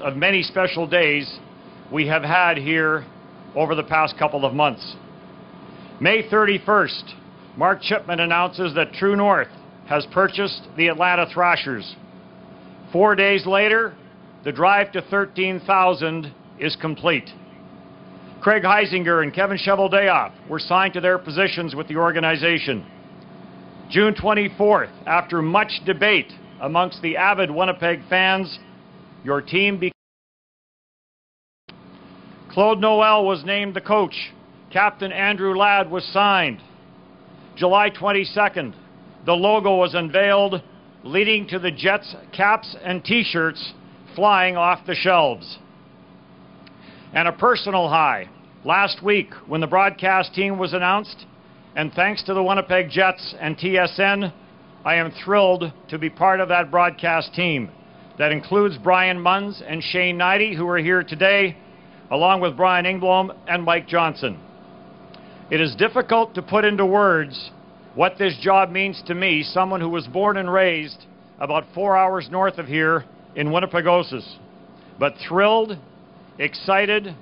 of many special days we have had here over the past couple of months. May 31st, Mark Chipman announces that True North has purchased the Atlanta Thrashers. 4 days later, the drive to 13,000 is complete. Craig Heisinger and Kevin Cheveldayoff were signed to their positions with the organization. June 24th, after much debate amongst the avid Winnipeg fans, your team became. Claude Noel was named the coach. Captain Andrew Ladd was signed. July 22nd, the logo was unveiled, leading to the Jets caps and T-shirts flying off the shelves. And a personal high, last week when the broadcast team was announced, and thanks to the Winnipeg Jets and TSN, I am thrilled to be part of that broadcast team. That includes Brian Munns and Shane Knighty, who are here today, along with Brian Ingblom and Mike Johnson. It is difficult to put into words what this job means to me, someone who was born and raised about 4 hours north of here in Winnipegosis. But thrilled, excited,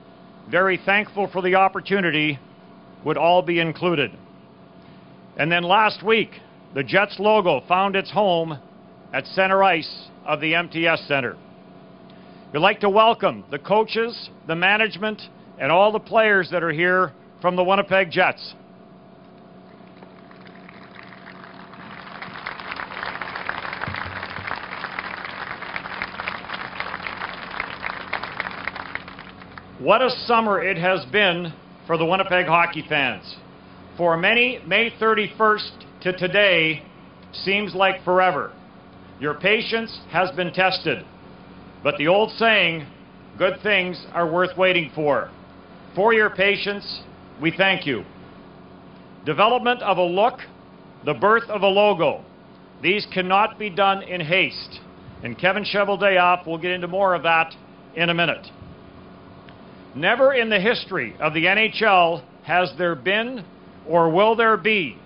very thankful for the opportunity would all be included. And then last week, the Jets logo found its home at center ice of the MTS Center. We'd like to welcome the coaches, the management, and all the players that are here from the Winnipeg Jets. What a summer it has been for the Winnipeg hockey fans. For many, May 31st to today seems like forever. Your patience has been tested. But the old saying, good things are worth waiting for. For your patience, we thank you. Development of a look, the birth of a logo. These cannot be done in haste. And Kevin Cheveldayoff will get into more of that in a minute. Never in the history of the NHL has there been or will there be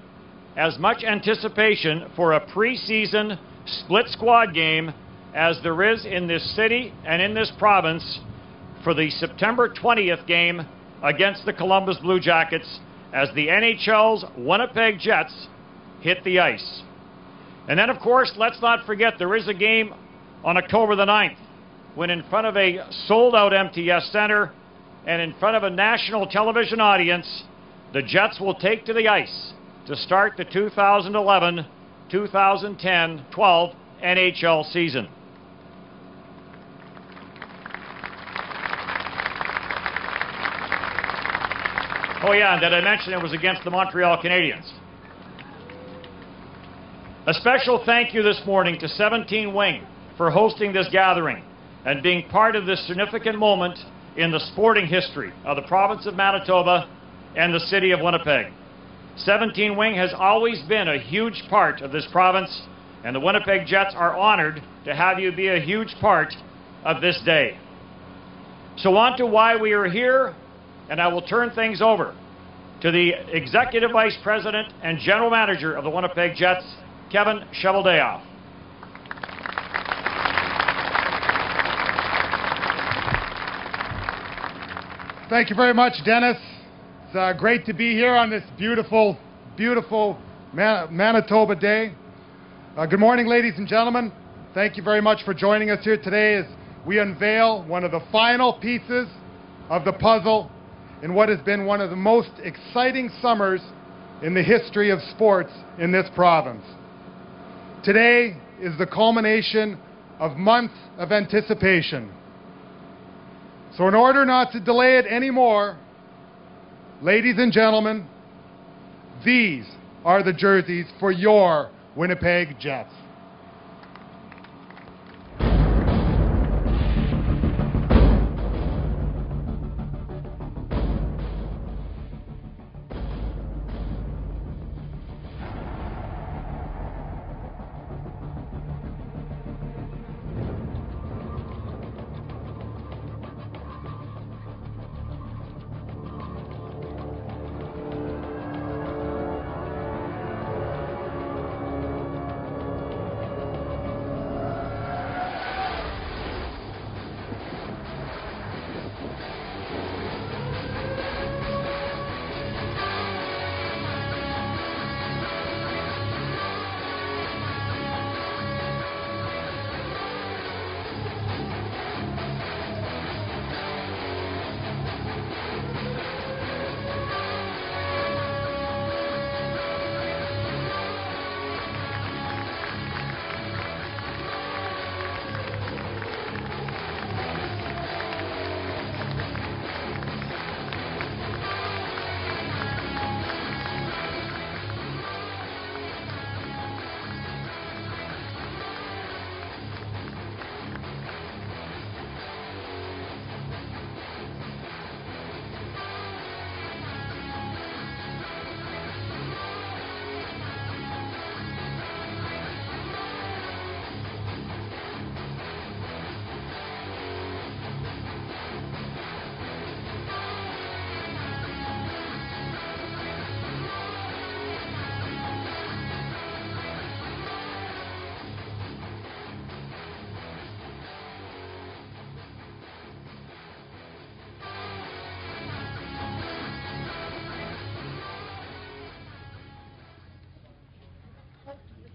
as much anticipation for a preseason split squad game as there is in this city and in this province for the September 20th game against the Columbus Blue Jackets as the NHL's Winnipeg Jets hit the ice. And then, of course, let's not forget there is a game on October the 9th when in front of a sold-out MTS Center and in front of a national television audience, the Jets will take to the ice to start the 2011-2010-12 NHL season. Oh yeah, and did I mention it was against the Montreal Canadiens? A special thank you this morning to 17 Wing for hosting this gathering and being part of this significant moment in the sporting history of the province of Manitoba and the city of Winnipeg. 17 Wing has always been a huge part of this province, and the Winnipeg Jets are honored to have you be a huge part of this day. So on to why we are here, and I will turn things over to the Executive Vice President and General Manager of the Winnipeg Jets, Kevin Cheveldayoff. Thank you very much, Dennis. It's great to be here on this beautiful, beautiful Manitoba day. Good morning, ladies and gentlemen. Thank you very much for joining us here today as we unveil one of the final pieces of the puzzle in what has been one of the most exciting summers in the history of sports in this province. Today is the culmination of months of anticipation. So in order not to delay it anymore, ladies and gentlemen, these are the jerseys for your Winnipeg Jets.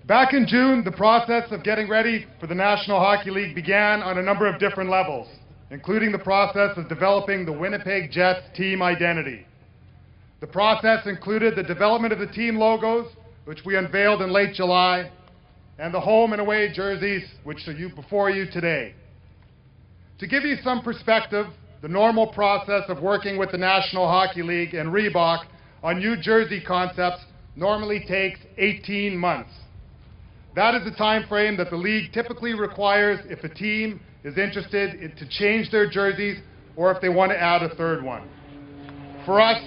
Back in June, the process of getting ready for the National Hockey League began on a number of different levels, including the process of developing the Winnipeg Jets team identity. The process included the development of the team logos, which we unveiled in late July, and the home and away jerseys, which are before you today. To give you some perspective, the normal process of working with the National Hockey League and Reebok on new jersey concepts normally takes 18 months. That is the time frame that the league typically requires if a team is interested to change their jerseys or if they want to add a third one. For us,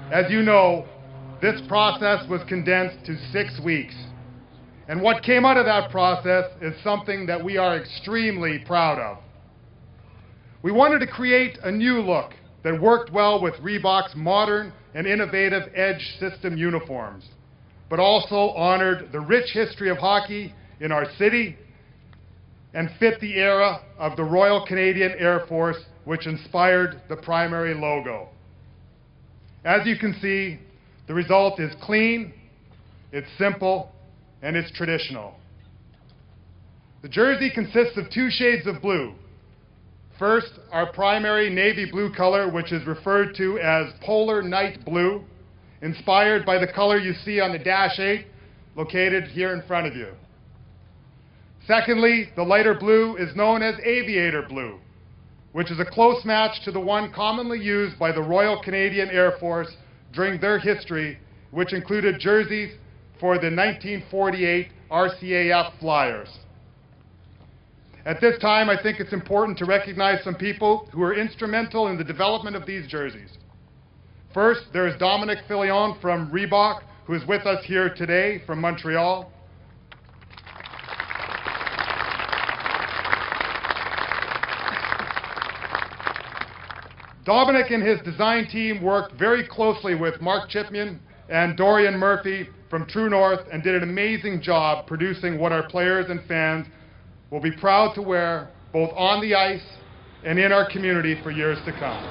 as you know, this process was condensed to 6 weeks. And what came out of that process is something that we are extremely proud of. We wanted to create a new look that worked well with Reebok's modern and innovative Edge system uniforms, but also honored the rich history of hockey in our city and fit the era of the Royal Canadian Air Force, which inspired the primary logo. As you can see, the result is clean, it's simple, and it's traditional. The jersey consists of 2 shades of blue. First, our primary navy blue color, which is referred to as polar night blue, inspired by the color you see on the Dash 8, located here in front of you. Secondly, the lighter blue is known as Aviator Blue, which is a close match to the one commonly used by the Royal Canadian Air Force during their history, which included jerseys for the 1948 RCAF Flyers. At this time, I think it's important to recognize some people who were instrumental in the development of these jerseys. First, there is Dominic Filion from Reebok, who is with us here today from Montreal. Dominic and his design team worked very closely with Mark Chipman and Dorian Murphy from True North and did an amazing job producing what our players and fans will be proud to wear both on the ice and in our community for years to come.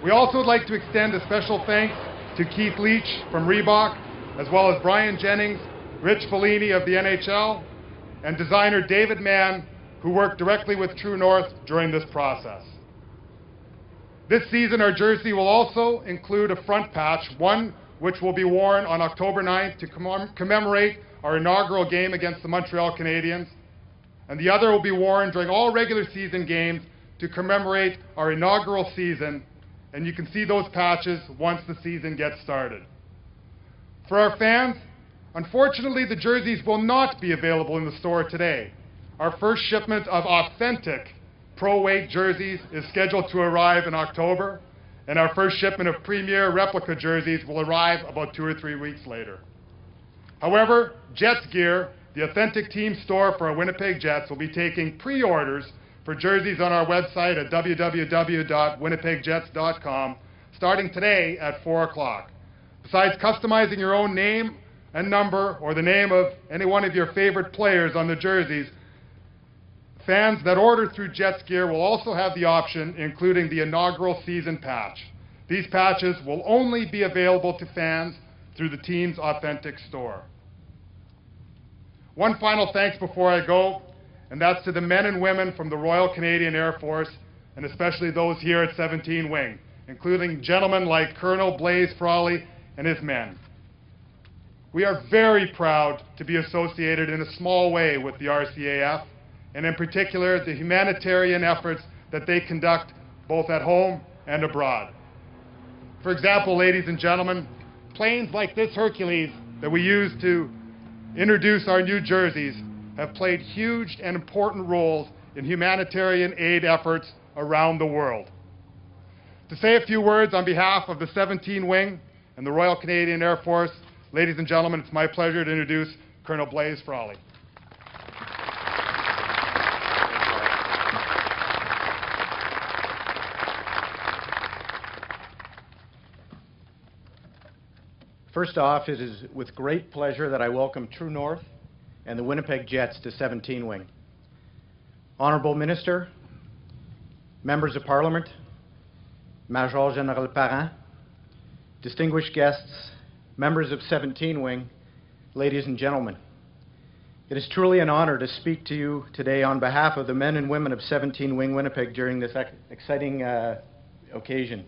We also would like to extend a special thanks to Keith Leach from Reebok, as well as Brian Jennings, Rich Fellini of the NHL, and designer David Mann, who worked directly with True North during this process. This season, our jersey will also include a front patch, one which will be worn on October 9th to commemorate our inaugural game against the Montreal Canadiens, and the other will be worn during all regular season games to commemorate our inaugural season, and you can see those patches once the season gets started. For our fans, unfortunately, the jerseys will not be available in the store today. Our first shipment of authentic pro-weight jerseys is scheduled to arrive in October, and our first shipment of premier replica jerseys will arrive about 2 or 3 weeks later. However, Jets Gear, the authentic team store for our Winnipeg Jets, will be taking pre-orders for jerseys on our website at www.winnipegjets.com starting today at 4 o'clock. Besides customizing your own name and number or the name of any one of your favorite players on the jerseys, fans that order through Jets Gear will also have the option, including the inaugural season patch. These patches will only be available to fans through the team's authentic store. One final thanks before I go, and that's to the men and women from the Royal Canadian Air Force, and especially those here at 17 Wing, including gentlemen like Colonel Blaise Frawley and his men. We are very proud to be associated in a small way with the RCAF, and in particular, the humanitarian efforts that they conduct both at home and abroad. For example, ladies and gentlemen, planes like this Hercules that we use to introduce our new jerseys have played huge and important roles in humanitarian aid efforts around the world. To say a few words on behalf of the 17 Wing and the Royal Canadian Air Force, ladies and gentlemen, it's my pleasure to introduce Colonel Blaise Frawley. First off, it is with great pleasure that I welcome True North and the Winnipeg Jets to 17 Wing. Honourable Minister, Members of Parliament, Major General Parent, distinguished guests, members of 17 Wing, ladies and gentlemen, It is truly an honor to speak to you today on behalf of the men and women of 17 Wing Winnipeg during this exciting occasion.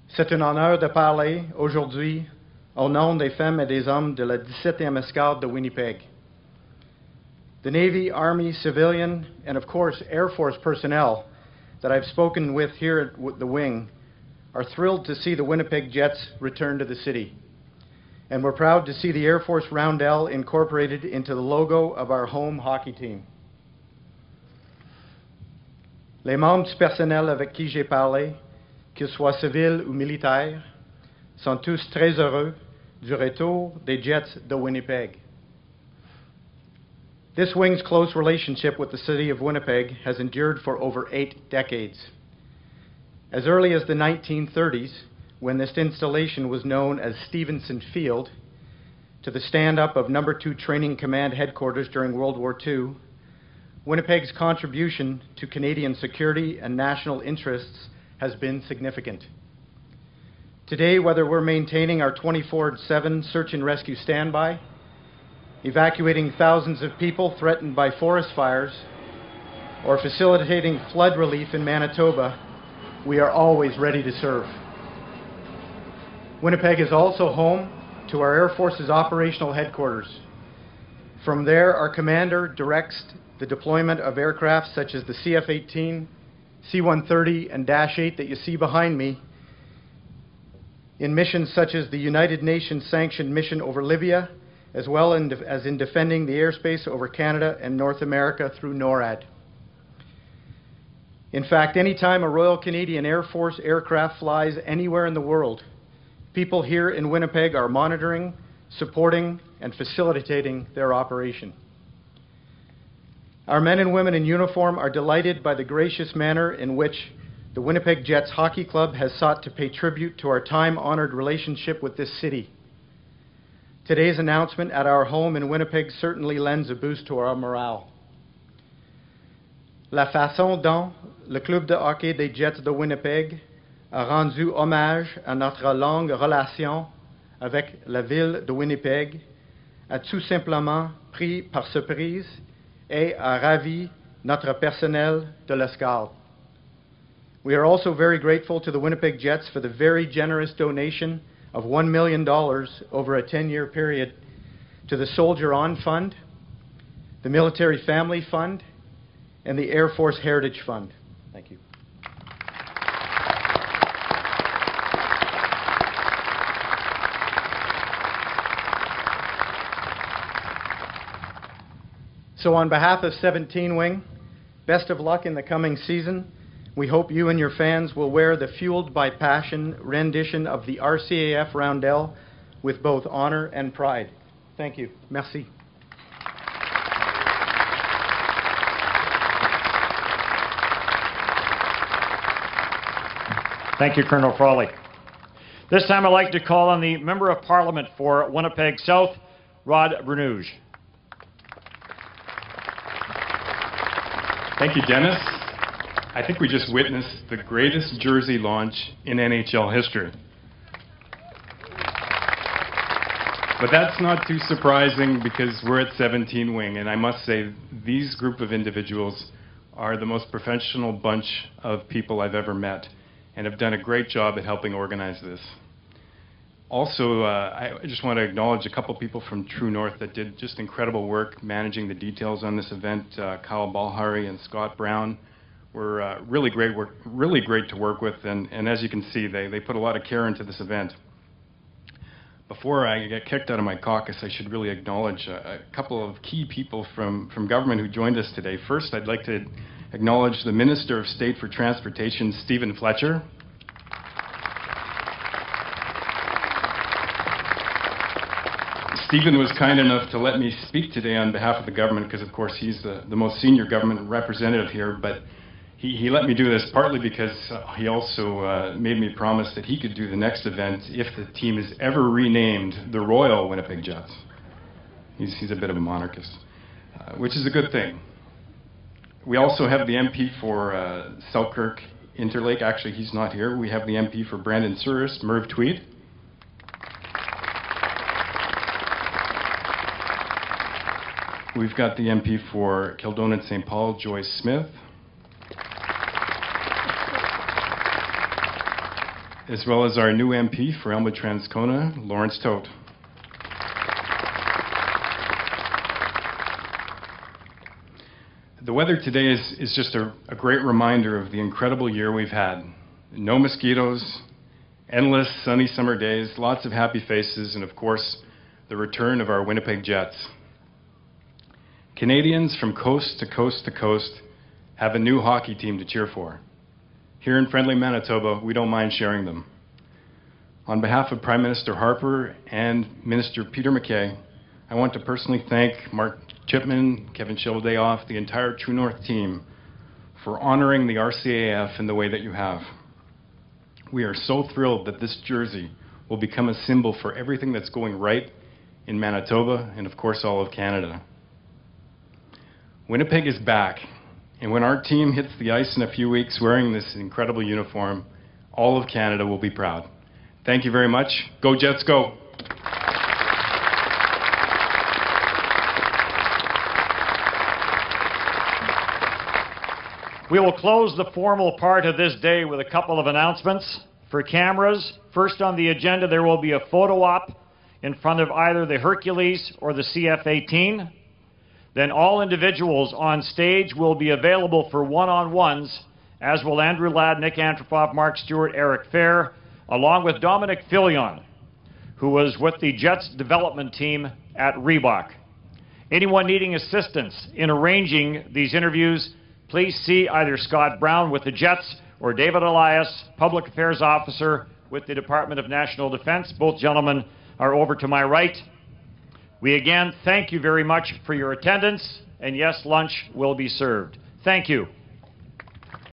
C'est un honneur de parler aujourd'hui au nom des femmes et des hommes de la 17e escadre de Winnipeg. The Navy, Army, civilian, and of course Air Force personnel that I've spoken with here at the Wing are thrilled to see the Winnipeg Jets return to the city. And we're proud to see the Air Force roundel incorporated into the logo of our home hockey team. Les membres du personnel avec qui j'ai parlé, qu'ils soient civils ou militaires, sont tous très heureux du retour des Jets de Winnipeg. This Wing's close relationship with the city of Winnipeg has endured for over 8 decades. As early as the 1930s, when this installation was known as Stevenson Field, to the stand-up of No. 2 Training Command Headquarters during World War II, Winnipeg's contribution to Canadian security and national interests has been significant. Today, whether we're maintaining our 24/7 search and rescue standby, evacuating thousands of people threatened by forest fires, or facilitating flood relief in Manitoba, we are always ready to serve. Winnipeg is also home to our Air Force's operational headquarters. From there, our commander directs the deployment of aircraft such as the CF-18, C-130, and Dash 8 that you see behind me in missions such as the United Nations sanctioned mission over Libya, as well as in defending the airspace over Canada and North America through NORAD. In fact, anytime a Royal Canadian Air Force aircraft flies anywhere in the world, people here in Winnipeg are monitoring, supporting, and facilitating their operation. Our men and women in uniform are delighted by the gracious manner in which the Winnipeg Jets Hockey Club has sought to pay tribute to our time-honored relationship with this city. Today's announcement at our home in Winnipeg certainly lends a boost to our morale. La façon dont le club de hockey des Jets de Winnipeg a rendu hommage à notre longue relation avec la ville de Winnipeg a tout simplement pris par surprise et a ravi notre personnel de l'escadre. We are also very grateful to the Winnipeg Jets for the very generous donation of $1 million over a 10-year period to the Soldier On Fund, the Military Family Fund, and the Air Force Heritage Fund. Thank you. So on behalf of 17 Wing, best of luck in the coming season. We hope you and your fans will wear the Fueled by Passion rendition of the RCAF roundel with both honor and pride. Thank you. Merci. Thank you, Colonel Frawley. This time I'd like to call on the Member of Parliament for Winnipeg South, Rod Bernouge. Thank you, Dennis. I think we just witnessed the greatest jersey launch in NHL history. But that's not too surprising because we're at 17 Wing, and I must say these group of individuals are the most professional bunch of people I've ever met and have done a great job at helping organize this. Also, I just want to acknowledge a couple people from True North that did just incredible work managing the details on this event. Kyle Balhari and Scott Brown were really great to work with, and as you can see, they put a lot of care into this event. Before I get kicked out of my caucus, I should really acknowledge a couple of key people from government who joined us today. First, I'd like to acknowledge the Minister of State for Transportation, Stephen Fletcher. Stephen was kind enough to let me speak today on behalf of the government because, of course, he's the most senior government representative here, but he let me do this partly because he also made me promise that he could do the next event if the team is ever renamed the Royal Winnipeg Jets. He's a bit of a monarchist, which is a good thing. We also have the MP for Selkirk Interlake. Actually, he's not here. We have the MP for Brandon Souris, Merv Tweed. We've got the MP for Kildonan St. Paul, Joyce Smith. As well as our new MP for Elmwood Transcona, Lawrence Tote. The weather today is just a great reminder of the incredible year we've had. No mosquitoes, endless sunny summer days, lots of happy faces, and of course, the return of our Winnipeg Jets. Canadians from coast to coast to coast have a new hockey team to cheer for. Here in friendly Manitoba, we don't mind sharing them. On behalf of Prime Minister Harper and Minister Peter MacKay, I want to personally thank Mark Chipman, Kevin Sheldayoff, the entire True North team for honoring the RCAF in the way that you have. We are so thrilled that this jersey will become a symbol for everything that's going right in Manitoba and of course all of Canada. Winnipeg is back, and when our team hits the ice in a few weeks wearing this incredible uniform, all of Canada will be proud. Thank you very much. Go Jets, go! We will close the formal part of this day with a couple of announcements. For cameras, first on the agenda there will be a photo op in front of either the Hercules or the CF-18. Then all individuals on stage will be available for one-on-ones, as will Andrew Ladd, Nik Antropov, Mark Stuart, Eric Fehr, along with Dominic Filion, who was with the Jets development team at Reebok. Anyone needing assistance in arranging these interviews, please see either Scott Brown with the Jets or David Elias, Public Affairs Officer with the Department of National Defense. Both gentlemen are over to my right. We again thank you very much for your attendance, and yes, lunch will be served. Thank you.